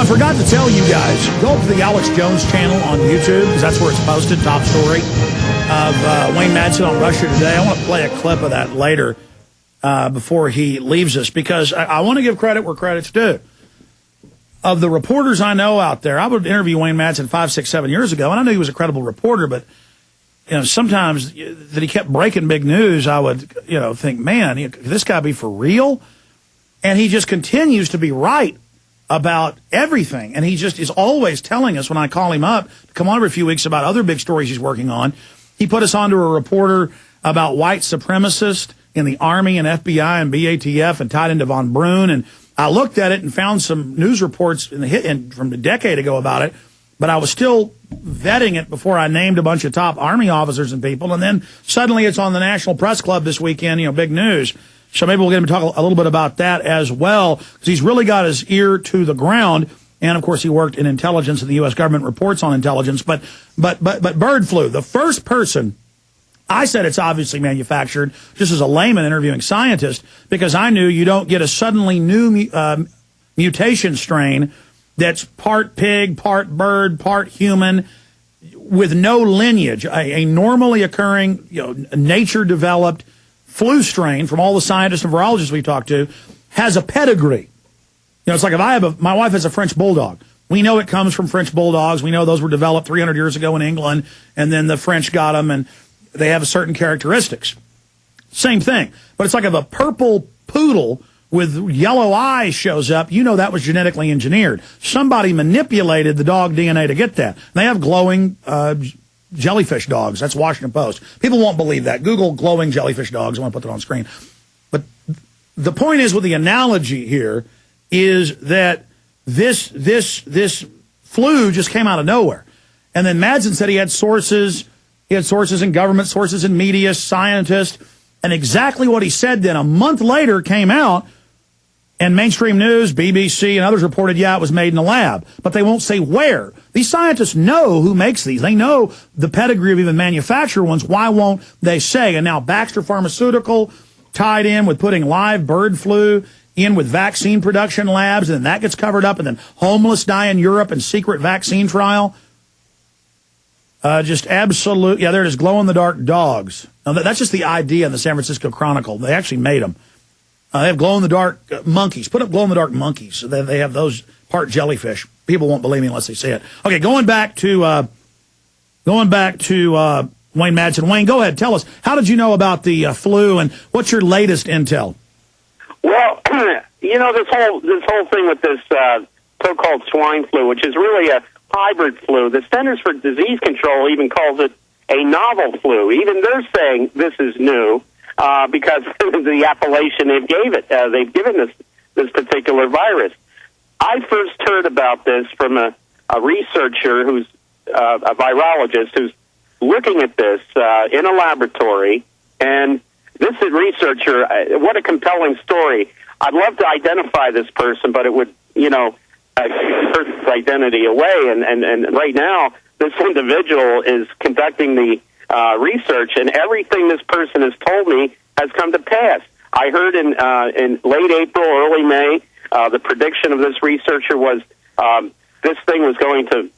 forgot to tell you guys, go up to the Alex Jones channel on YouTube, because that's where it's posted, top story, of Wayne Madsen on Russia Today. I want to play a clip of that later before he leaves us, because I want to give credit where credit's due. Of the reporters I know out there, I would interview Wayne Madsen 5, 6, 7 years ago, and I knew he was a credible reporter, but sometimes that he kept breaking big news, I would think, man, could this guy be for real? And he just continues to be right about everything. And he just is always telling us, when I call him up to come on every few weeks about other big stories he's working on. He put us onto a reporter about white supremacists in the Army and FBI and BATF and tied into von Brunn. And I looked at it and found some news reports from a decade ago about it, but I was still vetting it before I named a bunch of top Army officers and people. And then suddenly it's on the National Press Club this weekend, big news. So maybe we'll get him to talk a little bit about that as well, because he's really got his ear to the ground. And, of course, he worked in intelligence, and the U.S. government reports on intelligence. But bird flu, the first person, I said it's obviously manufactured, just as a layman interviewing scientists, because I knew you don't get a suddenly new mutation strain that's part pig, part bird, part human, with no lineage. A normally occurring, nature-developed flu strain, from all the scientists and virologists we talked to, has a pedigree. It's like if my wife has a French bulldog. We know it comes from French bulldogs. We know those were developed 300 years ago in England, and then the French got them, and they have certain characteristics. Same thing. But it's like if a purple poodle with yellow eyes shows up, that was genetically engineered. Somebody manipulated the dog DNA to get that. They have glowing jellyfish dogs. That's Washington Post. People won't believe that. Google glowing jellyfish dogs. I want to put that on screen. But the point is, with the analogy here, is that this flu just came out of nowhere. And then Madsen said he had sources in government, sources in media, scientists, and exactly what he said then a month later came out, and mainstream news, BBC, and others reported, it was made in a lab. But they won't say where. These scientists know who makes these. They know the pedigree of even manufacturer ones. Why won't they say? And now Baxter Pharmaceutical tied in with putting live bird flu in with vaccine production labs, and then that gets covered up, and then homeless die in Europe and secret vaccine trial. Just absolute. Yeah, they're just glow-in-the-dark dogs. Now, that's just the idea in the San Francisco Chronicle. They actually made them. They have glow-in-the-dark monkeys. Put up glow-in-the-dark monkeys. So they have those part jellyfish. People won't believe me unless they see it. Okay, going back to Wayne Madsen. Wayne, go ahead. Tell us, how did you know about the flu, and what's your latest intel? Well, this whole thing with this so-called swine flu, which is really a hybrid flu. The Centers for Disease Control even calls it a novel flu. Even they're saying this is new. Because of the appellation they've given this particular virus. I first heard about this from a researcher who's a virologist who's looking at this in a laboratory. And this researcher, what a compelling story. I'd love to identify this person, but it would, hurt his identity away. And right now, this individual is conducting the research, and everything this person has told me has come to pass. I heard in late April, early May, the prediction of this researcher was this thing was going to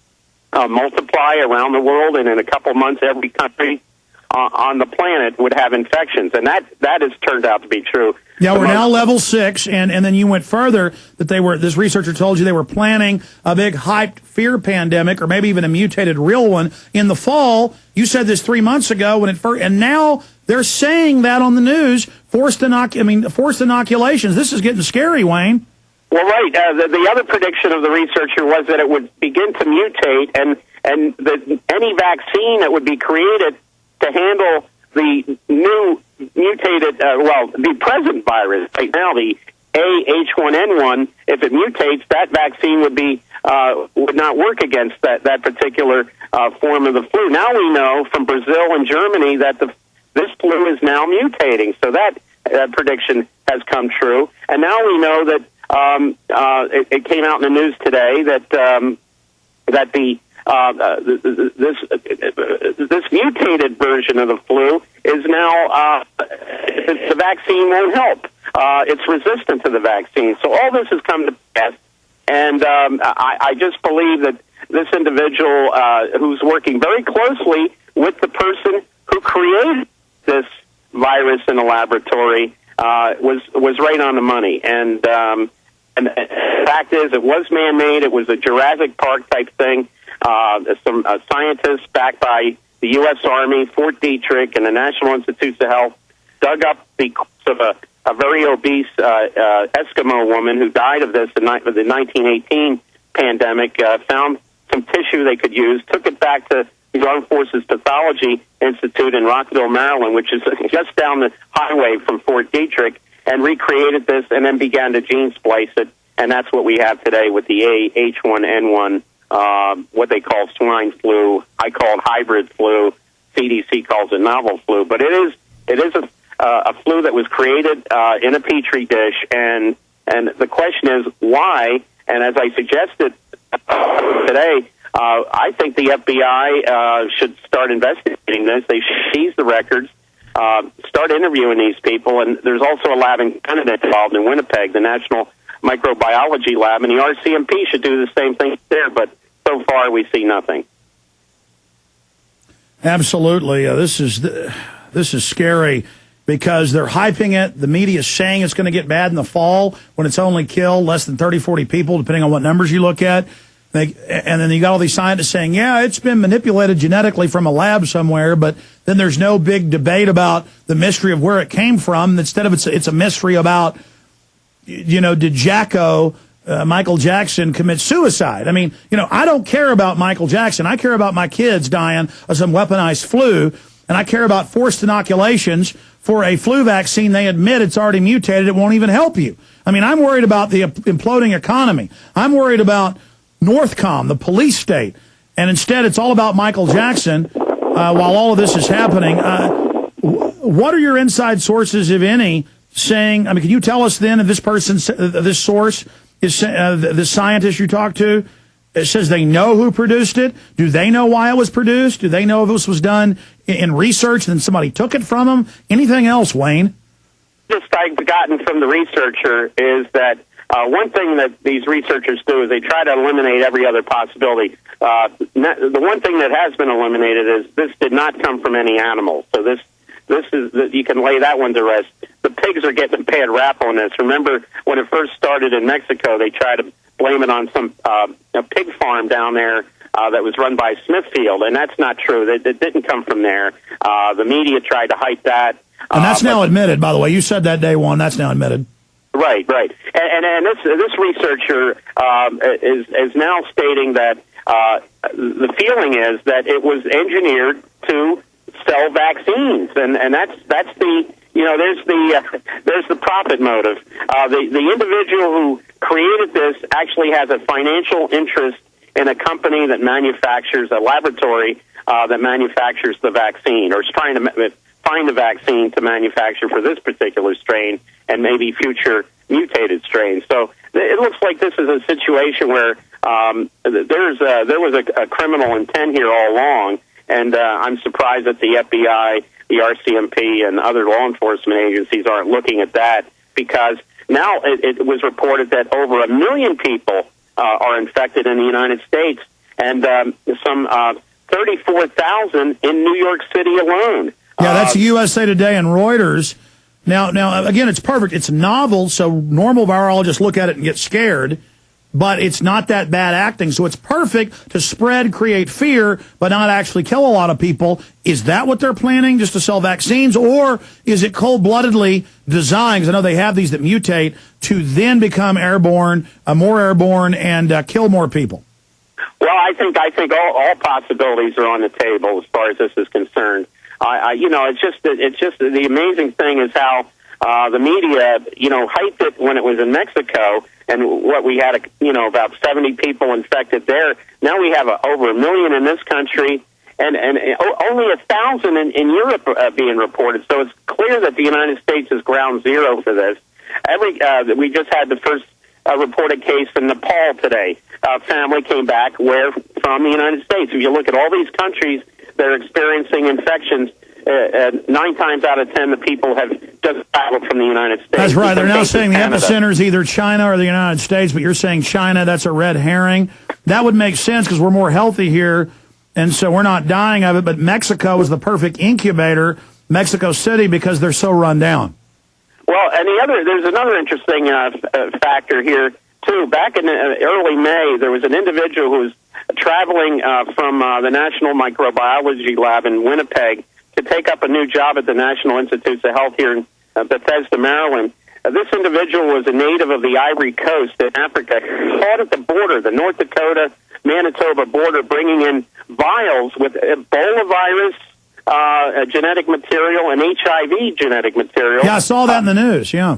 multiply around the world, and in a couple months, every country on the planet would have infections, and that has turned out to be true. Yeah, we're now level 6, and then you went further that this researcher told you they were planning a big hyped fear pandemic, or maybe even a mutated real one in the fall. You said this 3 months ago when it first, and now they're saying that on the news, forced inoculations. This is getting scary, Wayne. Well, right. The other prediction of the researcher was that it would begin to mutate, and that any vaccine that would be created to handle the new mutated, the present virus right now, the H1N1, if it mutates, that vaccine would not work against that particular form of the flu. Now we know from Brazil and Germany that this flu is now mutating, so that prediction has come true. And now we know that it came out in the news today that this mutated version of the flu is now the vaccine won't help. It's resistant to the vaccine. So all this has come to pass, And I just believe that this individual who's working very closely with the person who created this virus in a laboratory was right on the money. And the fact is, it was man-made. It was a Jurassic Park type thing. Some scientists backed by the U.S. Army, Fort Detrick, and the National Institutes of Health dug up the corpse of a very obese Eskimo woman who died of this in the 1918 pandemic, found some tissue they could use, took it back to the Armed Forces Pathology Institute in Rockville, Maryland, which is just down the highway from Fort Detrick, and recreated this and then began to gene splice it. And that's what we have today with the H1N1, what they call swine flu. I call it hybrid flu. CDC calls it novel flu. But it is a flu that was created in a petri dish. And the question is why? And as I suggested today, I think the FBI should start investigating this. They should seize the records, start interviewing these people. And there's also a lab in Canada involved in Winnipeg, the National Microbiology Lab, and the RCMP should do the same thing there. But so far, we see nothing. Absolutely. This is scary because they're hyping it. The media is saying it's going to get bad in the fall when it's only killed less than 30, 40 people, depending on what numbers you look at. And then you got all these scientists saying, yeah, it's been manipulated genetically from a lab somewhere, but then there's no big debate about the mystery of where it came from. Instead of it's a mystery about, did Michael Jackson commit suicide? I mean, I don't care about Michael Jackson. I care about my kids dying of some weaponized flu, and I care about forced inoculations for a flu vaccine. They admit it's already mutated. It won't even help you. I mean, I'm worried about the imploding economy. I'm worried about Northcom, the police state, and instead it's all about Michael Jackson while all of this is happening. What are your inside sources, if any, saying? I mean, can you tell us then if this person, this source, is the scientist you talked to, it says they know who produced it? Do they know why it was produced? Do they know if this was done in research and then somebody took it from them? Anything else, Wayne? Just I've gotten from the researcher is that one thing that these researchers do is they try to eliminate every other possibility. The one thing that has been eliminated is this did not come from any animal. So this is you can lay that one to rest. The pigs are getting a bad rap on this. Remember when it first started in Mexico, they tried to blame it on some a pig farm down there that was run by Smithfield, and that's not true. It didn't come from there. The media tried to hype that. And that's now admitted, by the way. You said that day one. That's now admitted. Right. And this researcher is now stating that the feeling is that it was engineered to sell vaccines, and that's the there's the profit motive. The individual who created this actually has a financial interest in a company that manufactures a laboratory that manufactures the vaccine, or is trying to find a vaccine to manufacture for this particular strain and maybe future mutated strains. So it looks like this is a situation where there was a criminal intent here all along, and I'm surprised that the FBI, the RCMP, and other law enforcement agencies aren't looking at that, because now it was reported that over 1 million people are infected in the United States, and some 34,000 in New York City alone. Yeah, that's USA Today and Reuters. Now, again, it's perfect. It's novel, so normal virologists look at it and get scared, but it's not that bad acting. So it's perfect to spread, create fear, but not actually kill a lot of people. Is that what they're planning, just to sell vaccines? Or is it cold-bloodedly designed, because I know they have these that mutate, to then become airborne, more airborne, and kill more people? Well, I think all possibilities are on the table as far as this is concerned. It's just the amazing thing is how the media, hyped it when it was in Mexico, and what we had, about 70 people infected there. Now we have over 1 million in this country, and only 1,000 in Europe being reported. So it's clear that the United States is ground zero for this. We just had the first reported case in Nepal today. A family came back from the United States. If you look at all these countries that are experiencing infections, 9 times out of 10, the people have just traveled from the United States. That's right. They're now saying the Canada. epicenter is either China or the United States, but you're saying China. That's a red herring. That would make sense because we're more healthy here, and so we're not dying of it. But Mexico is the perfect incubator, Mexico City, because they're so run down. Well, and there's another interesting factor here, too. Back in early May, there was an individual who was traveling from the National Microbiology Lab in Winnipeg to take up a new job at the National Institutes of Health here in Bethesda, Maryland. This individual was a native of the Ivory Coast in Africa, caught at the border, the North Dakota-Manitoba border, bringing in vials with Ebola virus genetic material and HIV genetic material. Yeah, I saw that in the news, yeah.